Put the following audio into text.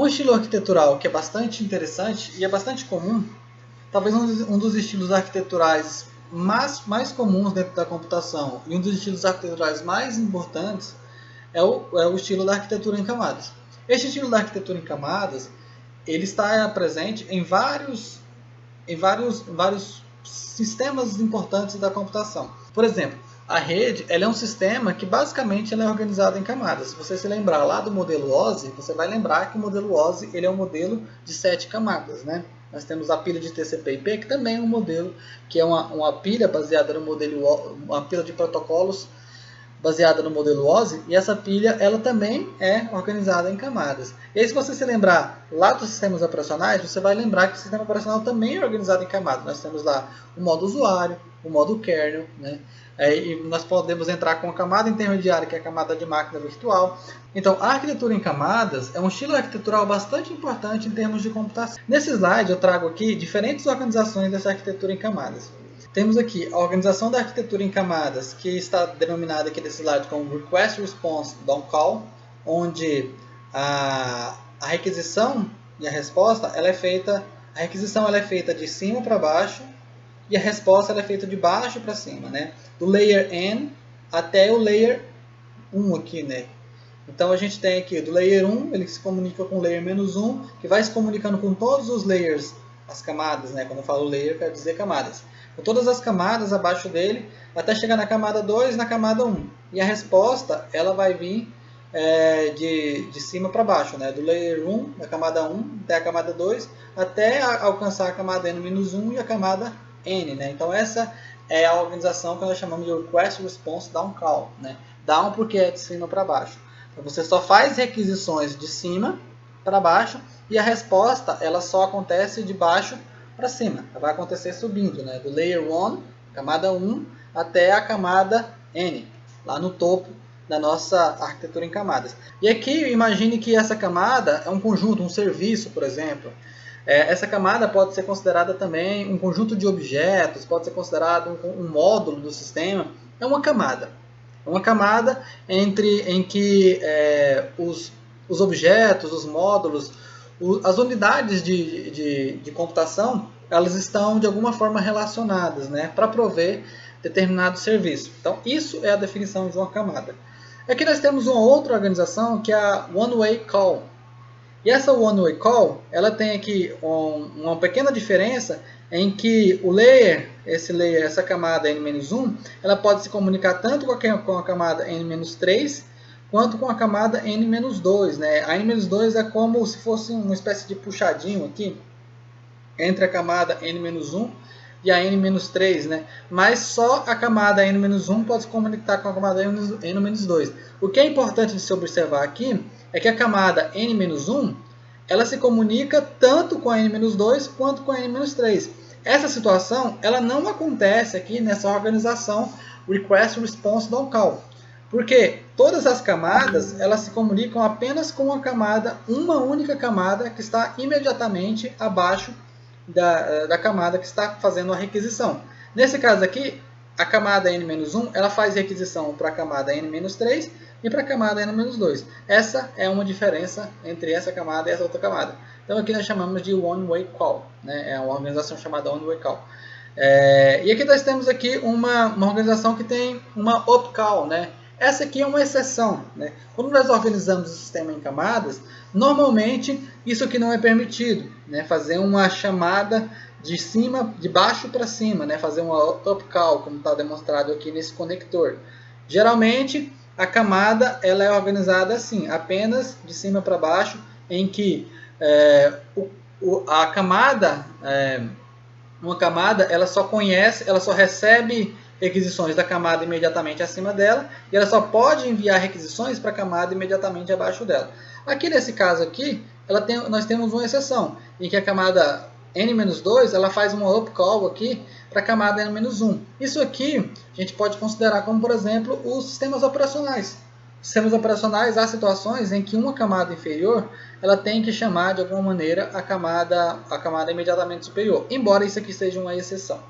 Um estilo arquitetural que é bastante interessante e é bastante comum, talvez um dos estilos arquiteturais mais comuns dentro da computação e um dos estilos arquiteturais mais importantes é o estilo da arquitetura em camadas. Este estilo da arquitetura em camadas ele está presente em vários sistemas importantes da computação. Por exemplo, a rede ela é um sistema que basicamente ela é organizado em camadas. Se você se lembrar lá do modelo OSI, você vai lembrar que o modelo OSI ele é um modelo de 7 camadas, né? Nós temos a pilha de TCP/IP, que também é um modelo, que é uma pilha baseada no modelo, uma pilha de protocolos baseada no modelo OSI, e essa pilha ela também é organizada em camadas. E aí, se você se lembrar lá dos sistemas operacionais, você vai lembrar que o sistema operacional também é organizado em camadas. Nós temos lá o modo usuário, o modo kernel, né? E nós podemos entrar com a camada intermediária, que é a camada de máquina virtual. Então, a arquitetura em camadas é um estilo arquitetural bastante importante em termos de computação. Nesse slide eu trago aqui diferentes organizações dessa arquitetura em camadas. Temos aqui a organização da arquitetura em camadas, que está denominada aqui desse lado como Request Response Down Call, onde a requisição e a resposta ela é feita, a requisição ela é feita de cima para baixo e a resposta ela é feita de baixo para cima, né? Do layer N até o layer 1 aqui, né? Então a gente tem aqui do layer 1, ele se comunica com o layer -1, que vai se comunicando com todos os layers, as camadas, né? Quando eu falo layer, quer dizer camadas. Com todas as camadas abaixo dele, até chegar na camada 2 e na camada 1. E a resposta ela vai vir de cima para baixo, né? Do layer 1, da camada 1 até a camada 2, até alcançar a camada N-1 e a camada N, né? Então essa é a organização que nós chamamos de Request Response Down Call, né? Down porque é de cima para baixo. Então você só faz requisições de cima para baixo e a resposta ela só acontece de baixo para cima. Ela vai acontecer subindo, né? Do layer 1, camada 1, até a camada N, lá no topo da nossa arquitetura em camadas. E aqui imagine que essa camada é um conjunto, um serviço, por exemplo. Essa camada pode ser considerada também um conjunto de objetos, pode ser considerado um módulo do sistema. É uma camada. É uma camada em que os objetos, os módulos, as unidades de computação, elas estão de alguma forma relacionadas, né, para prover determinado serviço. Então, isso é a definição de uma camada. Aqui nós temos uma outra organização que é a One Way Call. E essa One Way Call, ela tem aqui uma pequena diferença em que o layer, essa camada N-1, ela pode se comunicar tanto com a camada N-3 quanto com a camada N-2, né? A N-2 é como se fosse uma espécie de puxadinho aqui entre a camada N-1 e a N-3, né? Mas só a camada N-1 pode se comunicar com a camada N-2. O que é importante de se observar aqui é que a camada N-1 ela se comunica tanto com a N-2 quanto com a N-3. Essa situação ela não acontece aqui nessa organização Request Response Down Call. Porque todas as camadas elas se comunicam apenas com uma única camada que está imediatamente abaixo da camada que está fazendo a requisição. Nesse caso aqui, a camada N-1 ela faz requisição para a camada N-3 e para a camada N-2. Essa é uma diferença entre essa camada e essa outra camada. Então aqui nós chamamos de One Way Call, né? É uma organização chamada One Way Call. E aqui nós temos aqui uma organização que tem uma Up Call, né? Essa aqui é uma exceção, né? Quando nós organizamos o sistema em camadas, normalmente isso aqui não é permitido, né? Fazer uma chamada de baixo para cima, né? Fazer uma up call, como está demonstrado aqui nesse conector. Geralmente a camada ela é organizada assim, apenas de cima para baixo, em que uma camada ela só recebe requisições da camada imediatamente acima dela e ela só pode enviar requisições para a camada imediatamente abaixo dela. Aqui nesse caso aqui, nós temos uma exceção, em que a camada N-2 ela faz uma up call aqui para a camada N-1. Isso aqui a gente pode considerar como, por exemplo, os sistemas operacionais. Sistemas operacionais, há situações em que uma camada inferior ela tem que chamar de alguma maneira a camada imediatamente superior, embora isso aqui seja uma exceção.